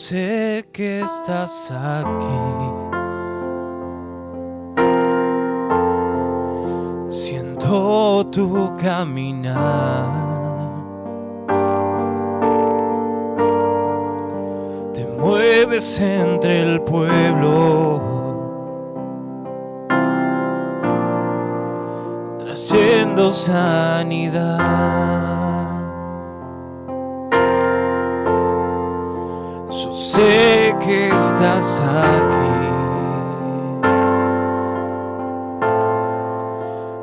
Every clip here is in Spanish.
sé que estás aquí. Siento tu caminar. Te mueves entre el pueblo, trayendo sanidad. Yo sé que estás aquí.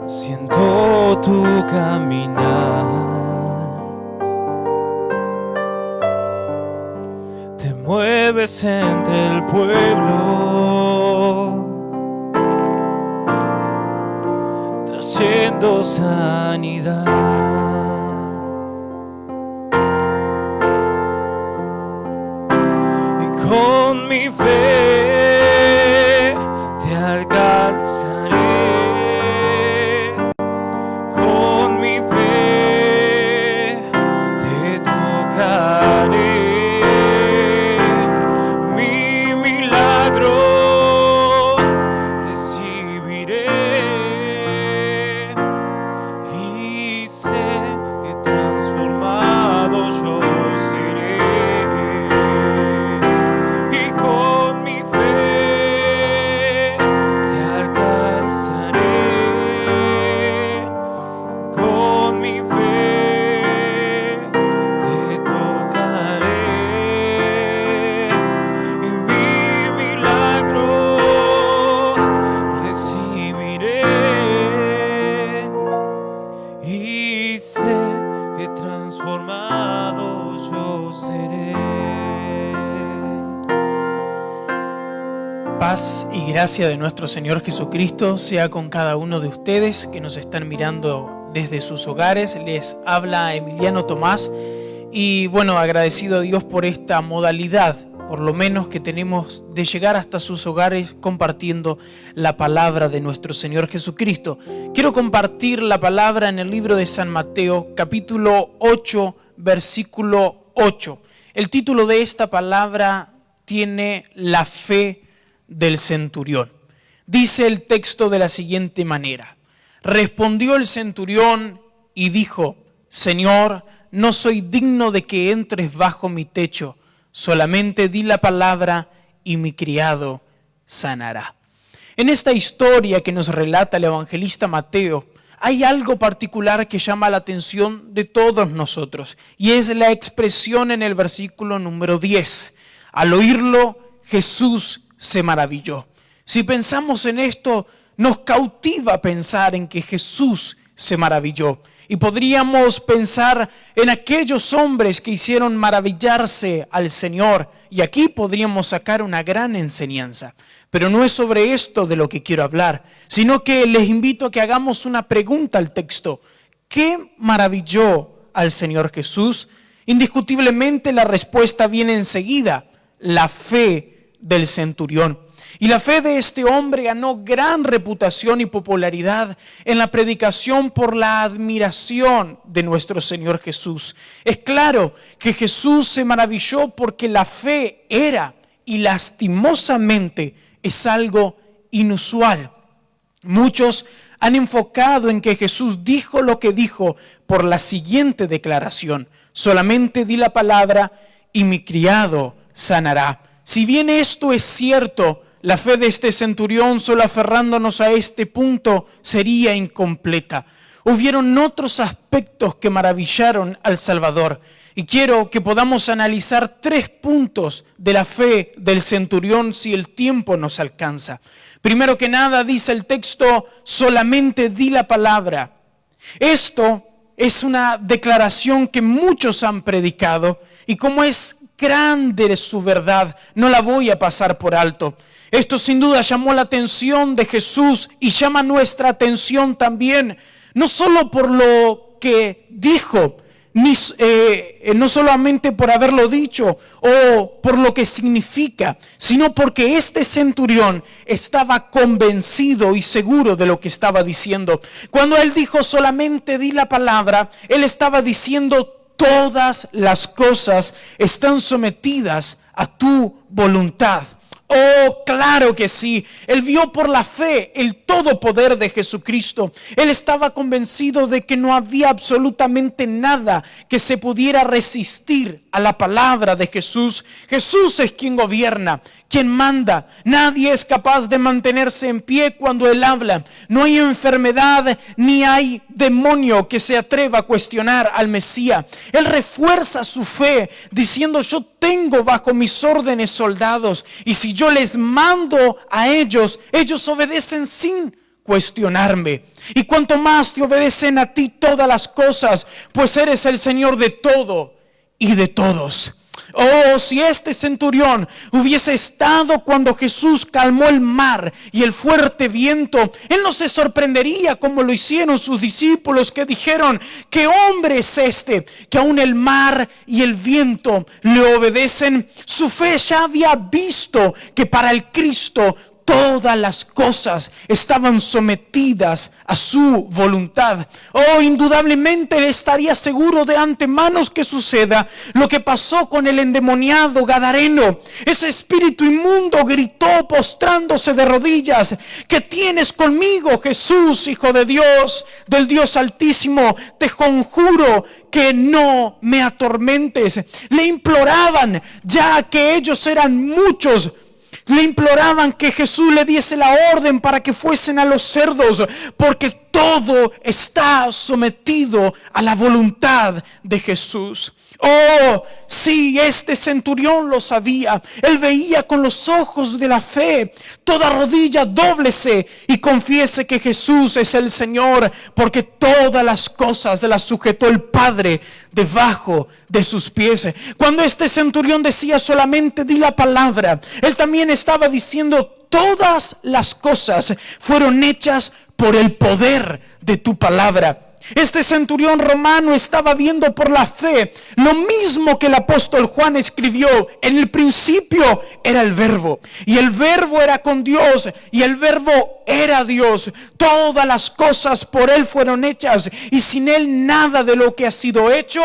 Siento tu caminar. Te mueves entre el pueblo, trayendo sanidad. Con mi fe te alcanzaré. Con mi fe te tocaré. Mi milagro recibiré. Y sé que transformado yo seré. Paz y gracia de nuestro Señor Jesucristo sea con cada uno de ustedes que nos están mirando desde sus hogares. Les habla Emiliano Tomás y bueno, agradecido a Dios por esta modalidad, por lo menos que tenemos de llegar hasta sus hogares compartiendo la palabra de nuestro Señor Jesucristo. Quiero compartir la palabra en el libro de San Mateo, capítulo 8, versículo 8. El título de esta palabra tiene la fe del centurión. Dice el texto de la siguiente manera: respondió el centurión y dijo: Señor, no soy digno de que entres bajo mi techo, solamente di la palabra y mi criado sanará. En esta historia que nos relata el evangelista Mateo, hay algo particular que llama la atención de todos nosotros, y es la expresión en el versículo número 10. Al oírlo, Jesús se maravilló. Si pensamos en esto, nos cautiva pensar en que Jesús se maravilló. Y podríamos pensar en aquellos hombres que hicieron maravillarse al Señor. Y aquí podríamos sacar una gran enseñanza. Pero no es sobre esto de lo que quiero hablar, sino que les invito a que hagamos una pregunta al texto. ¿Qué maravilló al Señor Jesús? Indiscutiblemente la respuesta viene enseguida: la fe del centurión. Y la fe de este hombre ganó gran reputación y popularidad en la predicación por la admiración de nuestro Señor Jesús. Es claro que Jesús se maravilló porque la fe era, y lastimosamente es algo inusual. Muchos han enfocado en que Jesús dijo lo que dijo por la siguiente declaración: solamente di la palabra y mi criado sanará. Si bien esto es cierto, la fe de este centurión, solo aferrándonos a este punto, sería incompleta. Hubieron otros aspectos que maravillaron al Salvador. Y quiero que podamos analizar 3 puntos de la fe del centurión si el tiempo nos alcanza. Primero que nada, dice el texto: solamente di la palabra. Esto es una declaración que muchos han predicado, y como es grande su verdad, no la voy a pasar por alto. Esto sin duda llamó la atención de Jesús y llama nuestra atención también, no solo por lo que dijo, no solamente por haberlo dicho o por lo que significa, sino porque este centurión estaba convencido y seguro de lo que estaba diciendo. Cuando él dijo solamente di la palabra, él estaba diciendo todas las cosas están sometidas a tu voluntad. Oh, claro que sí. Él vio por la fe el todo poder de Jesucristo. Él estaba convencido de que no había absolutamente nada que se pudiera resistir a la palabra de Jesús. Jesús es quien gobierna, quien manda. Nadie es capaz de mantenerse en pie cuando Él habla. No hay enfermedad ni hay demonio que se atreva a cuestionar al Mesías. Él refuerza su fe diciendo: yo tengo bajo mis órdenes soldados, y si yo les mando a ellos, ellos obedecen sin cuestionarme. Y cuanto más te obedecen a ti todas las cosas, pues eres el Señor de todo y de todos. Oh, si este centurión hubiese estado cuando Jesús calmó el mar y el fuerte viento, él no se sorprendería como lo hicieron sus discípulos, que dijeron: ¿qué hombre es este que aún el mar y el viento le obedecen? Su fe ya había visto que para el Cristo todas las cosas estaban sometidas a su voluntad. Oh, indudablemente él estaría seguro de antemano que suceda lo que pasó con el endemoniado gadareno. Ese espíritu inmundo gritó postrándose de rodillas: ¿qué tienes conmigo, Jesús, Hijo de Dios, del Dios Altísimo? Te conjuro que no me atormentes. Le imploraban, ya que ellos eran muchos. Le imploraban que Jesús le diese la orden para que fuesen a los cerdos, porque todo está sometido a la voluntad de Jesús. Oh, sí, este centurión lo sabía. Él veía con los ojos de la fe. Toda rodilla dóblese y confiese que Jesús es el Señor, porque todas las cosas las sujetó el Padre debajo de sus pies. Cuando este centurión decía solamente di la palabra, él también estaba diciendo: todas las cosas fueron hechas por el poder de tu palabra. Este centurión romano estaba viendo por la fe lo mismo que el apóstol Juan escribió: en el principio era el verbo, y el verbo era con Dios, y el verbo era Dios. Todas las cosas por Él fueron hechas, y sin Él nada de lo que ha sido hecho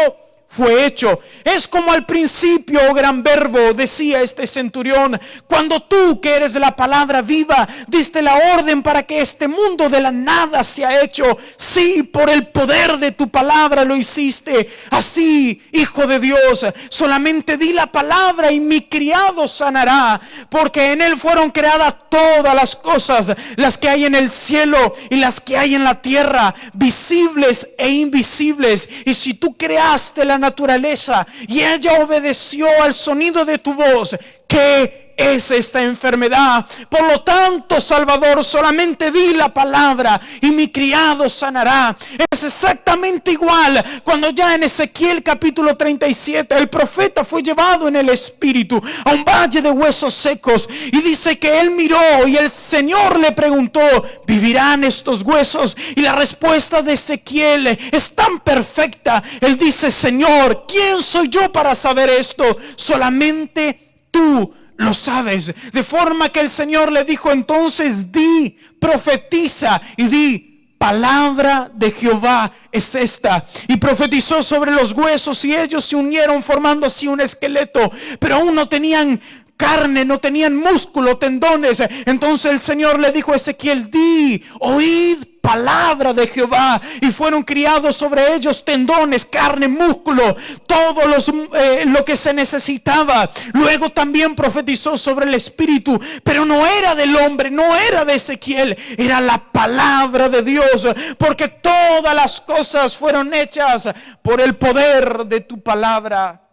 fue hecho. Es como al principio, oh gran verbo, decía este centurión, cuando tú, que eres de la palabra viva, diste la orden para que este mundo de la nada se ha hecho. Sí, por el poder de tu palabra lo hiciste. Así, Hijo de Dios, solamente di la palabra y mi criado sanará, porque en Él fueron creadas todas las cosas, las que hay en el cielo y las que hay en la tierra, visibles e invisibles. Y si tú creaste la naturaleza y ella obedeció al sonido de tu voz, ¿qué es esta enfermedad? Por lo tanto, Salvador, solamente di la palabra y mi criado sanará. Es exactamente igual cuando ya en Ezequiel capítulo 37 el profeta fue llevado en el espíritu a un valle de huesos secos, y dice que él miró y el Señor le preguntó: ¿vivirán estos huesos? Y la respuesta de Ezequiel es tan perfecta. Él dice: Señor, ¿quién soy yo para saber esto? Solamente tú lo sabes. De forma que el Señor le dijo: entonces di, profetiza y di: palabra de Jehová es esta. Y profetizó sobre los huesos, y ellos se unieron formando así un esqueleto, pero aún no tenían carne, no tenían músculo, tendones. Entonces el Señor le dijo a Ezequiel: di, oíd palabra de Jehová. Y fueron criados sobre ellos tendones, carne, músculo, todo lo que se necesitaba. Luego también profetizó sobre el espíritu, pero no era del hombre, no era de Ezequiel, era la palabra de Dios, porque todas las cosas fueron hechas por el poder de tu palabra.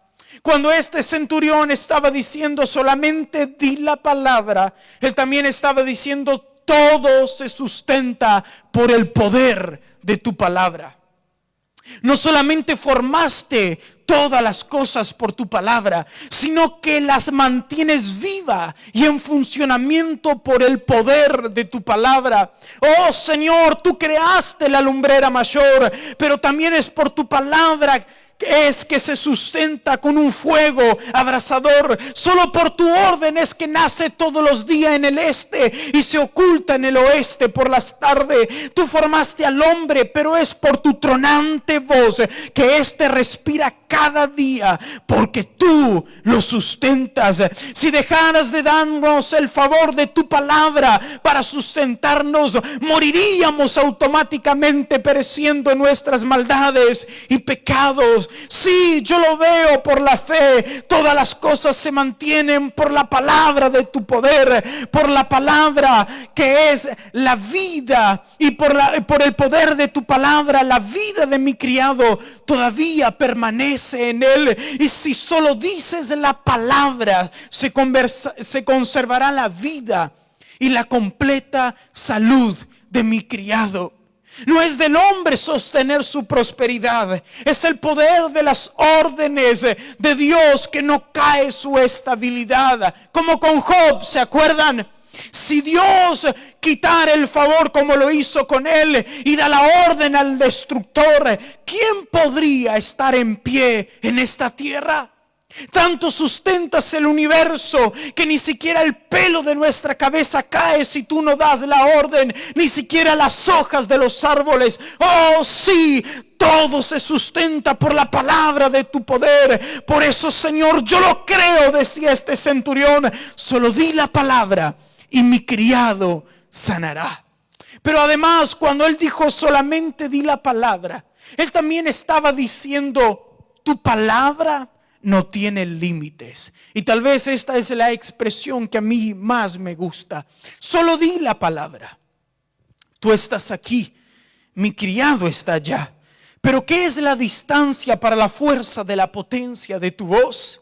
Cuando este centurión estaba diciendo solamente di la palabra, él también estaba diciendo: todo se sustenta por el poder de tu palabra. No solamente formaste todas las cosas por tu palabra, sino que las mantienes viva y en funcionamiento por el poder de tu palabra. Oh Señor, tú creaste la lumbrera mayor, pero también es por tu palabra es que se sustenta con un fuego abrasador. Solo por tu orden es que nace todos los días en el este y se oculta en el oeste por las tardes. Tú formaste al hombre, pero es por tu tronante voz que éste respira cada día, porque tú lo sustentas. Si dejaras de darnos el favor de tu palabra para sustentarnos, moriríamos automáticamente pereciendo en nuestras maldades y pecados. Sí, yo lo veo por la fe. Todas las cosas se mantienen por la palabra de tu poder, por la palabra que es la vida, y por el poder de tu palabra la vida de mi criado todavía permanece en él. Y si solo dices la palabra, se conservará la vida y la completa salud de mi criado. No es del hombre sostener su prosperidad, es el poder de las órdenes de Dios que no cae su estabilidad. Como con Job, ¿se acuerdan? Si Dios quitara el favor como lo hizo con él y da la orden al destructor, ¿quién podría estar en pie en esta tierra? Tanto sustentas el universo que ni siquiera el pelo de nuestra cabeza cae si tú no das la orden, ni siquiera las hojas de los árboles. Oh sí, todo se sustenta por la palabra de tu poder. Por eso, Señor, yo lo creo, decía este centurión, solo di la palabra y mi criado sanará. Pero además, cuando él dijo solamente di la palabra, él también estaba diciendo tu palabra no tiene límites. Y tal vez esta es la expresión que a mí más me gusta. Solo di la palabra. Tú estás aquí, mi criado está allá. Pero ¿qué es la distancia para la fuerza de la potencia de tu voz?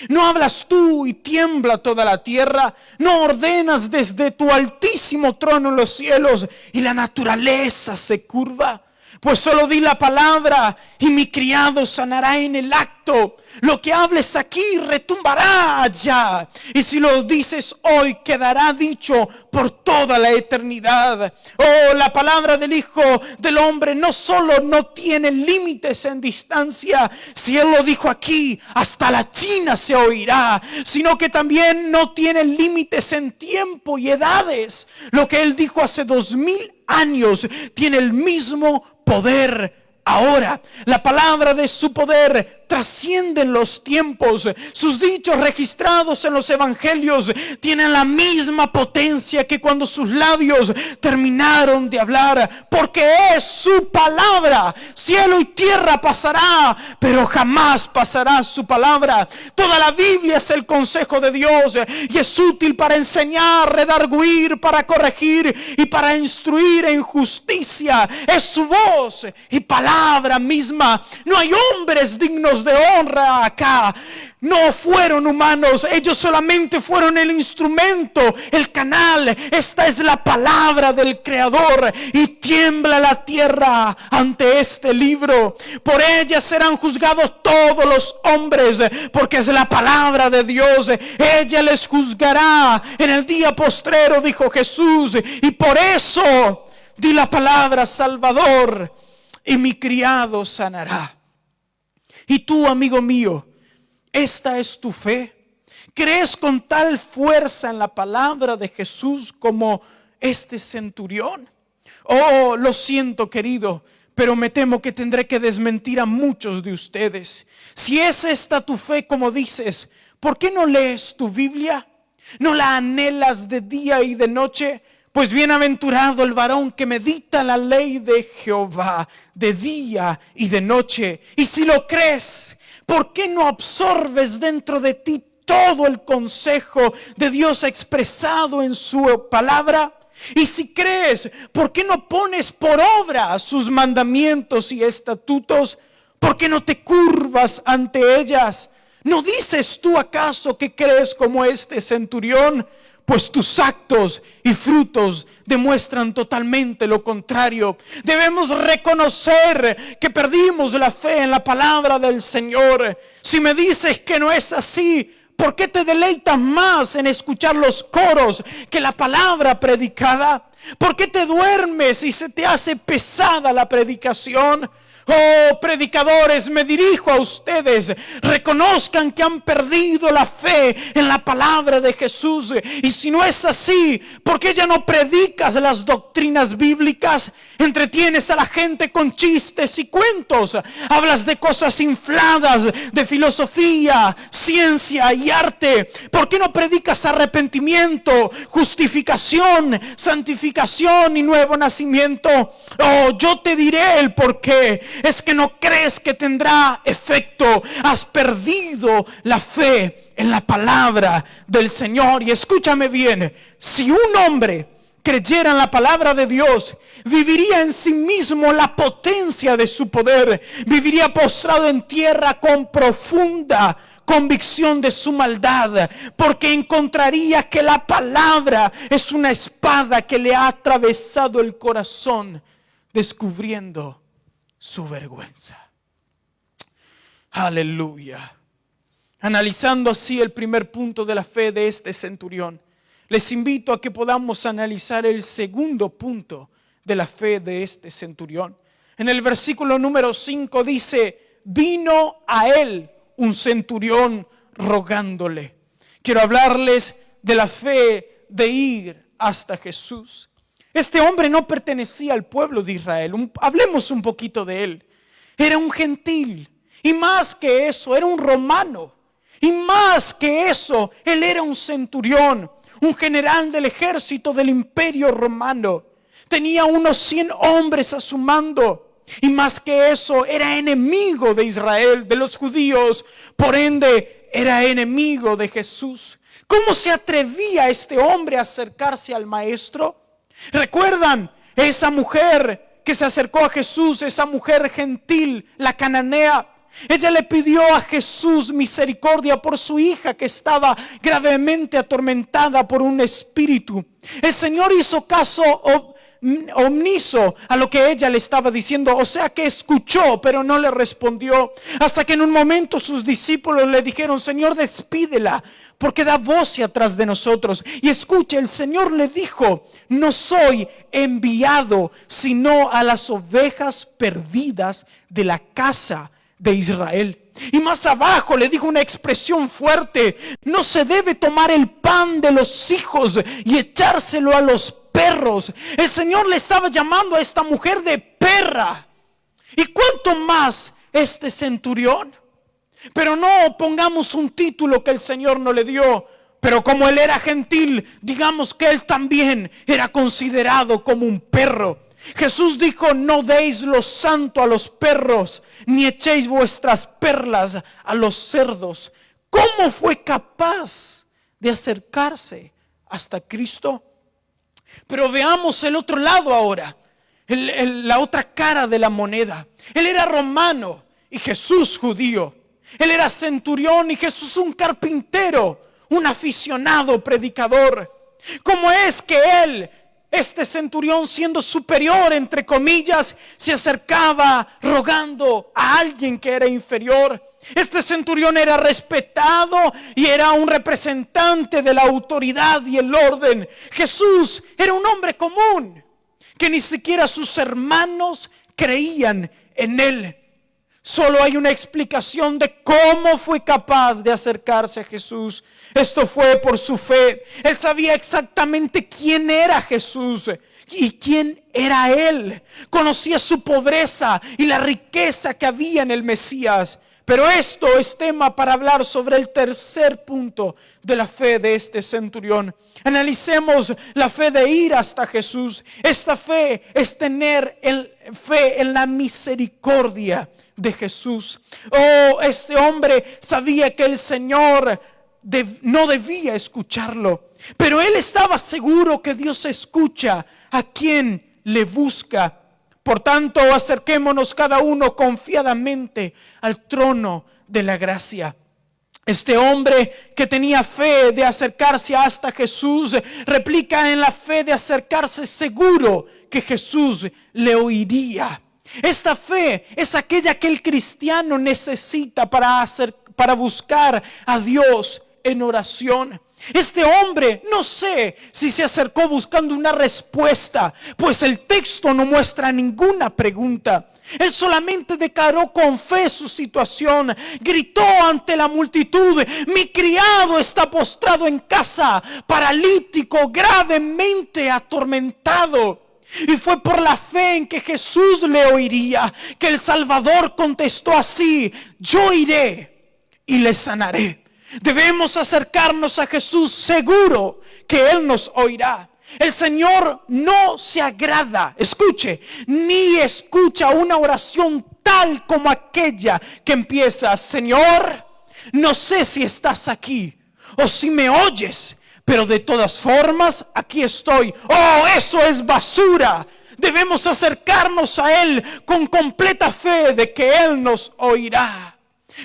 ¿No hablas tú y tiembla toda la tierra? ¿No ordenas desde tu altísimo trono en los cielos y la naturaleza se curva? Pues solo di la palabra y mi criado sanará en el acto. Lo que hables aquí retumbará allá. Y si lo dices hoy, quedará dicho por toda la eternidad. Oh, la palabra del Hijo del Hombre no solo no tiene límites en distancia. Si Él lo dijo aquí, hasta la China se oirá. Sino que también no tiene límites en tiempo y edades. Lo que Él dijo hace 2000 años tiene el mismo poder ahora. La palabra de su poder trasciende los tiempos. Sus dichos registrados en los evangelios tienen la misma potencia que cuando sus labios terminaron de hablar, porque es su palabra. Cielo y tierra pasará, pero jamás pasará su palabra. Toda la Biblia es el consejo de Dios y es útil para enseñar, redarguir, para corregir y para instruir en justicia. Es su voz y palabra misma. No hay hombres dignos de honra acá. No fueron humanos, ellos solamente fueron el instrumento, el canal. Esta es la palabra del Creador y tiembla la tierra ante este libro. Por ella serán juzgados todos los hombres, porque es la palabra de Dios. Ella les juzgará en el día postrero, dijo Jesús, y por eso di la palabra, Salvador, y mi criado sanará. Y tú, amigo mío, ¿esta es tu fe? ¿Crees con tal fuerza en la palabra de Jesús como este centurión? Oh, lo siento, querido, pero me temo que tendré que desmentir a muchos de ustedes. Si es esta tu fe como dices, ¿por qué no lees tu Biblia? ¿No la anhelas de día y de noche? Pues bienaventurado el varón que medita la ley de Jehová de día y de noche. Y si lo crees, ¿por qué no absorbes dentro de ti todo el consejo de Dios expresado en su palabra? Y si crees, ¿por qué no pones por obra sus mandamientos y estatutos? ¿Por qué no te curvas ante ellas? ¿No dices tú acaso que crees como este centurión? Pues tus actos y frutos demuestran totalmente lo contrario. Debemos reconocer que perdimos la fe en la palabra del Señor. Si me dices que no es así, ¿por qué te deleitas más en escuchar los coros que la palabra predicada? ¿Por qué te duermes y se te hace pesada la predicación? Oh, predicadores, me dirijo a ustedes. Reconozcan que han perdido la fe en la palabra de Jesús. Y si no es así, ¿por qué ya no predicas las doctrinas bíblicas? Entretienes a la gente con chistes y cuentos. Hablas de cosas infladas, de filosofía, ciencia y arte. ¿Por qué no predicas arrepentimiento, justificación, santificación y nuevo nacimiento? Oh, yo te diré el por qué. Es que no crees que tendrá efecto. Has perdido la fe en la palabra del Señor. Y escúchame bien, si un hombre creyera en la palabra de Dios, viviría en sí mismo la potencia de su poder. Viviría postrado en tierra con profunda convicción de su maldad, porque encontraría que la palabra es una espada que le ha atravesado el corazón, descubriendo su vergüenza. Aleluya. Analizando así el primer punto de la fe de este centurión, les invito a que podamos analizar el segundo punto de la fe de este centurión. En el versículo número 5 dice: vino a él un centurión rogándole. Quiero hablarles de la fe de ir hasta Jesús. Este hombre no pertenecía al pueblo de Israel. Hablemos un poquito de él. Era un gentil, y más que eso, era un romano. Y más que eso, él era un centurión, un general del ejército del imperio romano. Tenía unos 100 hombres a su mando. Y más que eso, era enemigo de Israel, de los judíos. Por ende, era enemigo de Jesús. ¿Cómo se atrevía este hombre a acercarse al maestro? ¿Recuerdan esa mujer que se acercó a Jesús, esa mujer gentil, la cananea? Ella le pidió a Jesús misericordia por su hija que estaba gravemente atormentada por un espíritu. El Señor hizo caso omiso a lo que ella le estaba diciendo, o sea que escuchó pero no le respondió, hasta que en un momento sus discípulos le dijeron: Señor, despídela porque da voz atrás de nosotros. Y escuche, el Señor le dijo: no soy enviado sino a las ovejas perdidas de la casa de Israel. Y más abajo le dijo una expresión fuerte: no se debe tomar el pan de los hijos y echárselo a los perros. El Señor le estaba llamando a esta mujer de perra. ¿Y cuánto más este centurión? Pero no pongamos un título que el Señor no le dio. Pero como él era gentil, digamos que él también era considerado como un perro. Jesús dijo: no deis lo santo a los perros, ni echéis vuestras perlas a los cerdos. ¿Cómo fue capaz de acercarse hasta Cristo? Pero veamos el otro lado ahora, la otra cara de la moneda. Él era romano y Jesús judío. Él era centurión y Jesús un carpintero, un aficionado predicador. ¿Cómo es que él, este centurión, siendo superior entre comillas, se acercaba rogando a alguien que era inferior? Este centurión era respetado y era un representante de la autoridad y el orden. Jesús era un hombre común que ni siquiera sus hermanos creían en él. Solo hay una explicación de cómo fue capaz de acercarse a Jesús. Esto fue por su fe. Él sabía exactamente quién era Jesús y quién era él. Conocía su pobreza y la riqueza que había en el Mesías. Pero esto es tema para hablar sobre el tercer punto de la fe de este centurión. Analicemos la fe de ir hasta Jesús. Esta fe es tener fe en la misericordia de Jesús. Oh, este hombre sabía que el Señor no debía escucharlo, pero él estaba seguro que Dios escucha a quien le busca. Por tanto, acerquémonos cada uno confiadamente al trono de la gracia. Este hombre que tenía fe de acercarse hasta Jesús replica en la fe de acercarse seguro que Jesús le oiría. Esta fe es aquella que el cristiano necesita para buscar a Dios en oración. Este hombre, no sé si se acercó buscando una respuesta, pues el texto no muestra ninguna pregunta. Él solamente declaró con fe su situación. Gritó ante la multitud: mi criado está postrado en casa, paralítico, gravemente atormentado. Y fue por la fe en que Jesús le oiría que el Salvador contestó así: yo iré y le sanaré. Debemos acercarnos a Jesús seguro que Él nos oirá. El Señor no se agrada, escuche, ni escucha una oración tal como aquella que empieza: Señor, no sé si estás aquí o si me oyes, pero de todas formas aquí estoy. Oh, eso es basura. Debemos acercarnos a Él con completa fe de que Él nos oirá.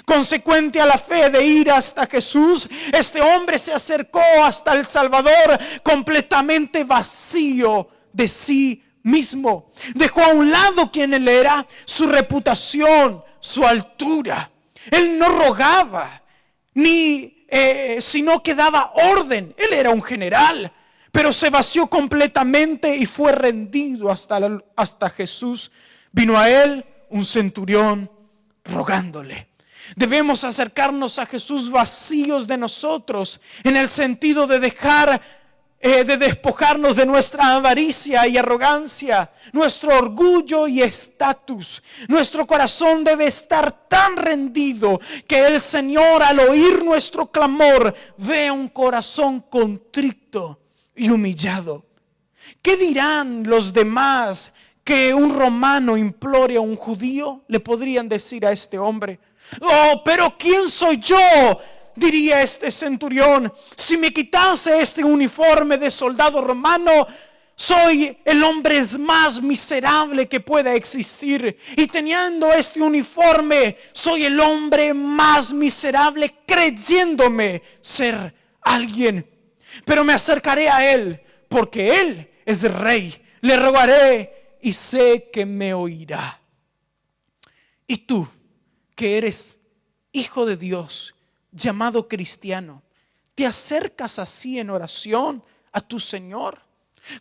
Consecuente a la fe de ir hasta Jesús, este hombre se acercó hasta el Salvador completamente vacío de sí mismo. Dejó a un lado quien él era, su reputación, su altura. Él no rogaba, sino que daba orden. Él era un general, pero se vació completamente y fue rendido hasta Jesús. Vino a él un centurión rogándole. Debemos acercarnos a Jesús vacíos de nosotros, en el sentido de de despojarnos de nuestra avaricia y arrogancia, nuestro orgullo y estatus. Nuestro corazón debe estar tan rendido que el Señor, al oír nuestro clamor, vea un corazón contrito y humillado. ¿Qué dirán los demás que un romano implore a un judío? Le podrían decir a este hombre: oh, pero ¿quién soy yo?, diría este centurión. Si me quitase este uniforme de soldado romano, soy el hombre más miserable que pueda existir. Y teniendo este uniforme, soy el hombre más miserable, creyéndome ser alguien. Pero me acercaré a Él, porque Él es rey. Le rogaré y sé que me oirá. Y tú, que eres hijo de Dios, llamado cristiano, ¿te acercas así en oración a tu Señor?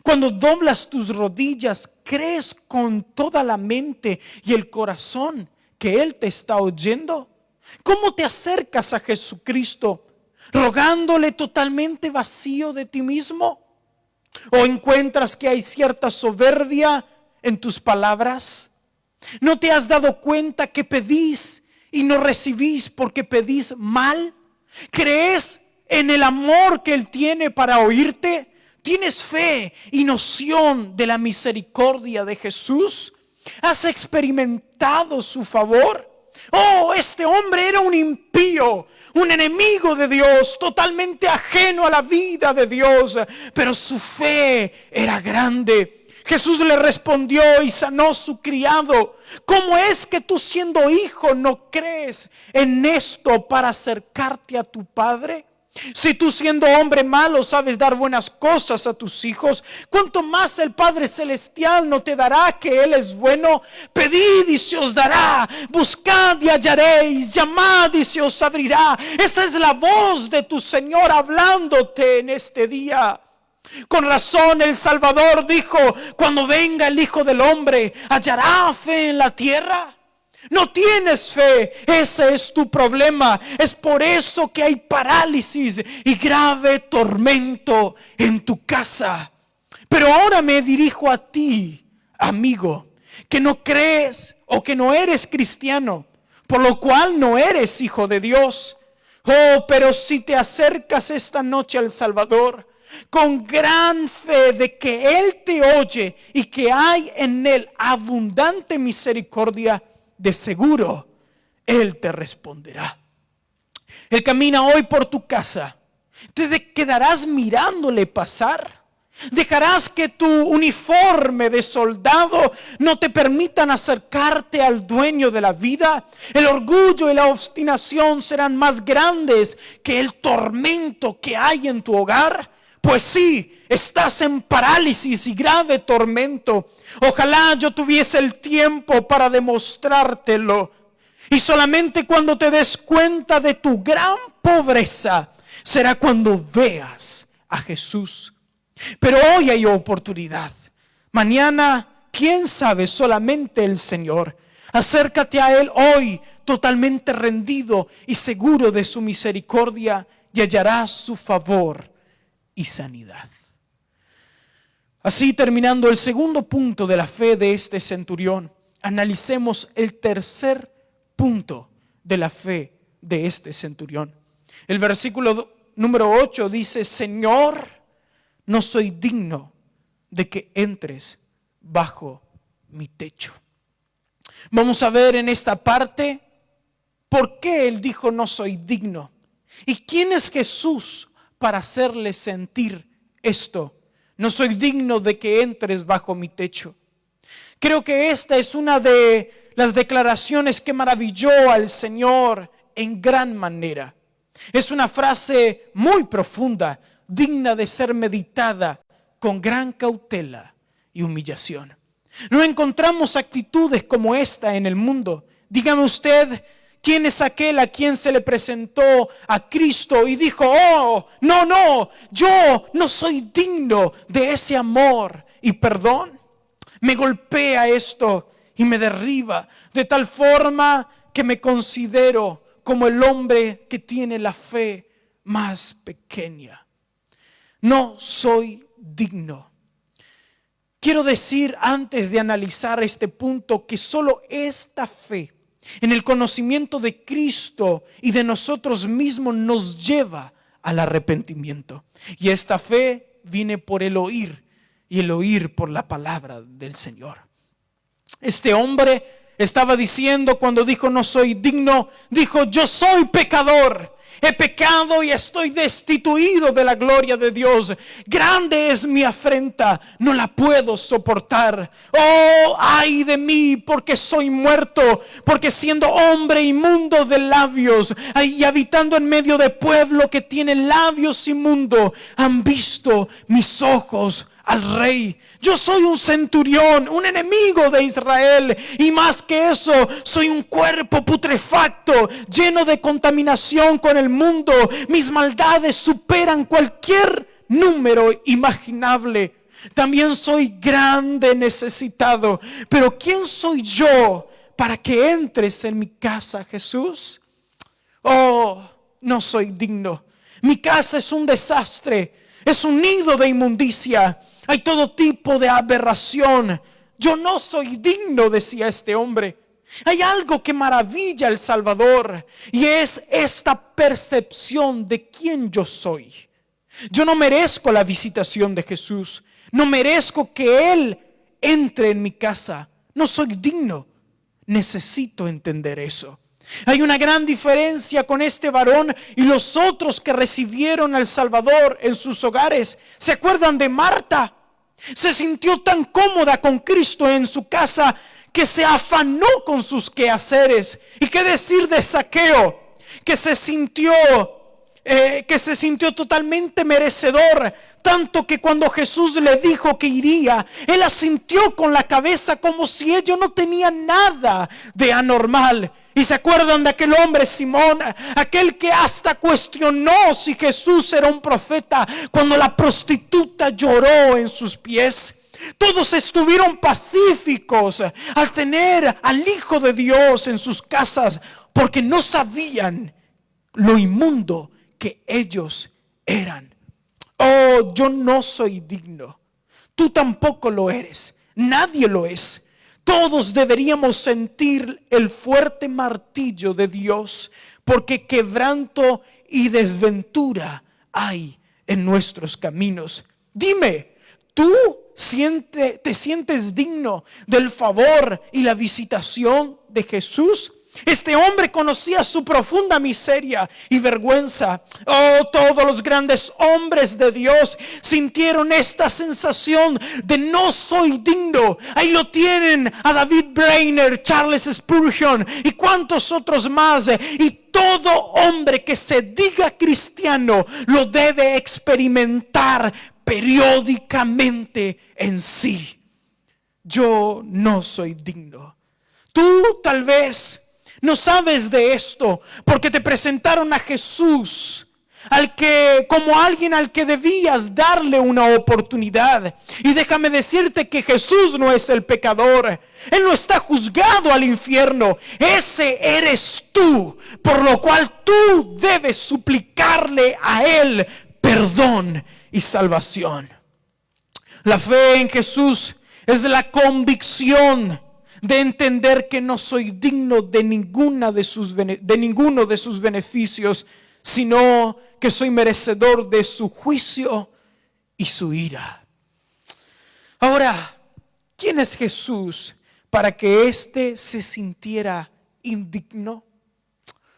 Cuando doblas tus rodillas, ¿crees con toda la mente y el corazón que Él te está oyendo? ¿Cómo te acercas a Jesucristo? ¿Rogándole totalmente vacío de ti mismo? ¿O encuentras que hay cierta soberbia en tus palabras? ¿No te has dado cuenta que pedís y no recibís porque pedís mal? ¿Crees en el amor que Él tiene para oírte? ¿Tienes fe y noción de la misericordia de Jesús? ¿Has experimentado su favor? Oh, este hombre era un impío, un enemigo de Dios, totalmente ajeno a la vida de Dios, pero su fe era grande. Jesús le respondió y sanó su criado. ¿Cómo es que tú, siendo hijo, no crees en esto para acercarte a tu Padre? Si tú, siendo hombre malo, sabes dar buenas cosas a tus hijos, ¿cuánto más el Padre Celestial no te dará que Él es bueno? Pedid y se os dará, buscad y hallaréis, llamad y se os abrirá. Esa es la voz de tu Señor hablándote en este día. Con razón el Salvador dijo: cuando venga el Hijo del Hombre, ¿hallará fe en la tierra? No tienes fe, ese es tu problema. Es por eso que hay parálisis y grave tormento en tu casa. Pero ahora me dirijo a ti, amigo, que no crees o que no eres cristiano, por lo cual no eres hijo de Dios. Oh, pero si te acercas esta noche al Salvador con gran fe de que Él te oye y que hay en Él abundante misericordia, de seguro Él te responderá. Él camina hoy por tu casa. ¿Te quedarás mirándole pasar? ¿Dejarás que tu uniforme de soldado no te permitan acercarte al dueño de la vida? El orgullo y la obstinación serán más grandes que el tormento que hay en tu hogar. Pues sí, estás en parálisis y grave tormento. Ojalá yo tuviese el tiempo para demostrártelo. Y solamente cuando te des cuenta de tu gran pobreza, será cuando veas a Jesús. Pero hoy hay oportunidad. Mañana, quién sabe, solamente el Señor. Acércate a Él hoy totalmente rendido y seguro de su misericordia y hallarás su favor y sanidad. Así, terminando el segundo punto de la fe de este centurión, analicemos el tercer punto de la fe de este centurión. El versículo número 8 dice: Señor, no soy digno de que entres bajo mi techo. Vamos a ver en esta parte por qué él dijo no soy digno. ¿Y quién es Jesús para hacerle sentir esto? No soy digno de que entres bajo mi techo. Creo que esta es una de las declaraciones que maravilló al Señor en gran manera. Es una frase muy profunda, digna de ser meditada con gran cautela y humillación. No encontramos actitudes como esta en el mundo. Dígame usted, ¿quién es aquel a quien se le presentó a Cristo y dijo: oh, no, yo no soy digno de ese amor y perdón? Me golpea esto y me derriba de tal forma que me considero como el hombre que tiene la fe más pequeña. No soy digno. Quiero decir antes de analizar este punto que solo esta fe en el conocimiento de Cristo y de nosotros mismos nos lleva al arrepentimiento. Y esta fe viene por el oír y el oír por la palabra del Señor. Este hombre estaba diciendo, cuando dijo no soy digno, dijo: yo soy pecador. He pecado y estoy destituido de la gloria de Dios. Grande es mi afrenta, no la puedo soportar. Oh, ay de mí, porque soy muerto, porque siendo hombre inmundo de labios y habitando en medio de pueblo que tiene labios inmundos, han visto mis ojos al Rey. Yo soy un centurión, un enemigo de Israel, y más que eso, soy un cuerpo putrefacto, lleno de contaminación con el mundo. Mis maldades superan cualquier número imaginable. También soy grande necesitado. Pero ¿quién soy yo para que entres en mi casa, Jesús? Oh, no soy digno. Mi casa es un desastre, es un nido de inmundicia. Hay todo tipo de aberración. Yo no soy digno, decía este hombre. Hay algo que maravilla al Salvador, y es esta percepción de quién yo soy. Yo no merezco la visitación de Jesús. No merezco que Él entre en mi casa. No soy digno. Necesito entender eso. Hay una gran diferencia con este varón y los otros que recibieron al Salvador en sus hogares. ¿Se acuerdan de Marta? Se sintió tan cómoda con Cristo en su casa que se afanó con sus quehaceres. ¿Y qué decir de Zaqueo? Que se sintió totalmente merecedor, tanto que cuando Jesús le dijo que iría, él asintió con la cabeza como si ello no tenía nada de anormal. ¿Y se acuerdan de aquel hombre, Simón, aquel que hasta cuestionó si Jesús era un profeta, cuando la prostituta lloró en sus pies? Todos estuvieron pacíficos al tener al Hijo de Dios en sus casas, porque no sabían lo inmundo que ellos eran. Oh, yo no soy digno. Tú tampoco lo eres. Nadie lo es. Todos deberíamos sentir el fuerte martillo de Dios, porque quebranto y desventura hay en nuestros caminos. Dime, ¿tú te sientes digno del favor y la visitación de Jesús? Este hombre conocía su profunda miseria y vergüenza. Oh, todos los grandes hombres de Dios sintieron esta sensación de no soy digno. Ahí lo tienen a David Brainerd, Charles Spurgeon y cuantos otros más. Y todo hombre que se diga cristiano lo debe experimentar periódicamente en sí. Yo no soy digno. Tú tal vez no sabes de esto porque te presentaron a Jesús como alguien al que debías darle una oportunidad. Y déjame decirte que Jesús no es el pecador. Él no está juzgado al infierno. Ese eres tú, por lo cual tú debes suplicarle a Él perdón y salvación. La fe en Jesús es la convicción de entender que no soy digno de ninguno de sus beneficios, sino que soy merecedor de su juicio y su ira. Ahora, ¿quién es Jesús para que éste se sintiera indigno?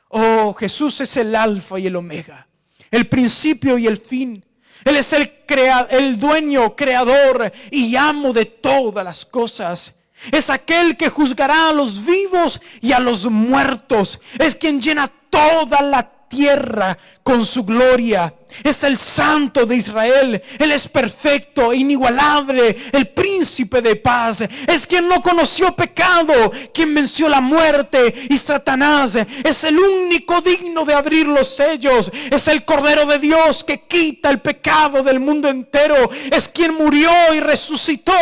Oh, Jesús es el alfa y el omega, el principio y el fin. Él es el dueño, creador y amo de todas las cosas. Es aquel que juzgará a los vivos y a los muertos. Es quien llena toda la tierra con su gloria. Es el Santo de Israel. Él es perfecto, inigualable, el príncipe de paz. Es quien no conoció pecado, quien venció la muerte y Satanás. Es el único digno de abrir los sellos. Es el Cordero de Dios que quita el pecado del mundo entero. Es quien murió y resucitó,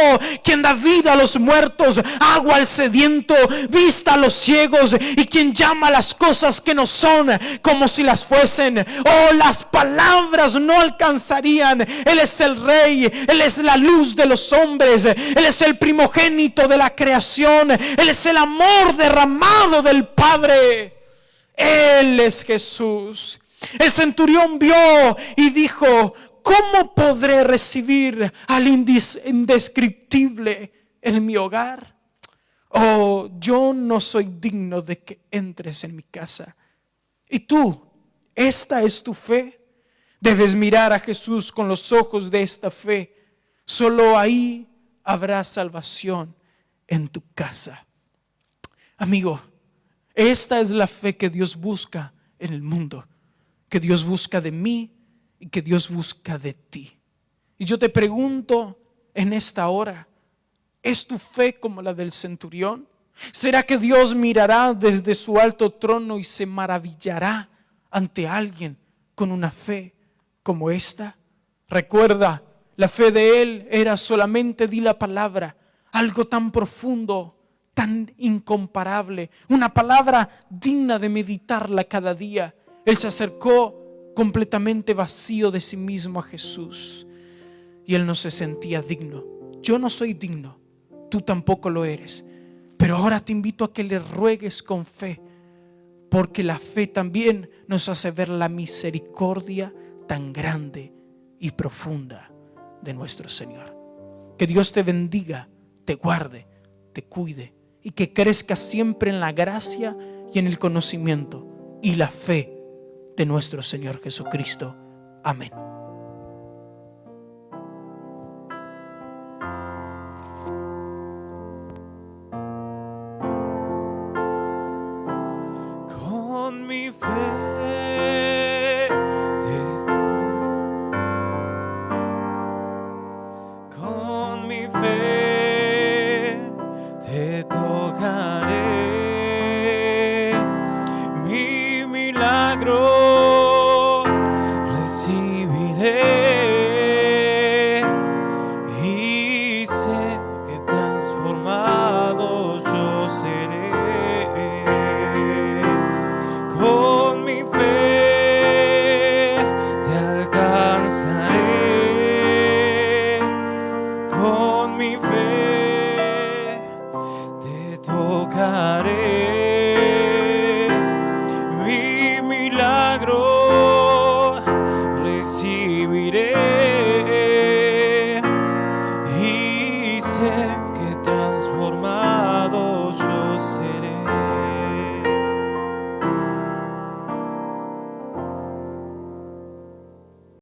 quien da vida a los muertos, agua al sediento, vista a los ciegos, y quien llama las cosas que no son como si las fuesen. Oh, las palabras no alcanzarían. Él es el Rey, Él es la luz de los hombres, Él es el primogénito de la creación, Él es el amor derramado del Padre. Él es Jesús. El centurión vio y dijo: ¿cómo podré recibir al indescriptible en mi hogar? Oh, yo no soy digno de que entres en mi casa. Y tú, esta es tu fe. Debes mirar a Jesús con los ojos de esta fe. Solo ahí habrá salvación en tu casa. Amigo, esta es la fe que Dios busca en el mundo, que Dios busca de mí y que Dios busca de ti. Y yo te pregunto en esta hora, ¿es tu fe como la del centurión? ¿Será que Dios mirará desde su alto trono y se maravillará ante alguien con una fe como esta? Recuerda, la fe de él era solamente di la palabra, algo tan profundo, tan incomparable, una palabra digna de meditarla cada día. Él se acercó completamente vacío de sí mismo a Jesús y él no se sentía digno. Yo no soy digno, tú tampoco lo eres, pero ahora te invito a que le ruegues con fe, porque la fe también nos hace ver la misericordia tan grande y profunda de nuestro Señor. Que Dios te bendiga, te guarde, te cuide y que crezcas siempre en la gracia y en el conocimiento y la fe de nuestro Señor Jesucristo. Amén. Con mi fe, con mi fe te tocaré, mi milagro recibiré y sé que transformado yo seré. Con mi fe te alcanzaré, con mi fe te tocaré, mi milagro recibiré y sé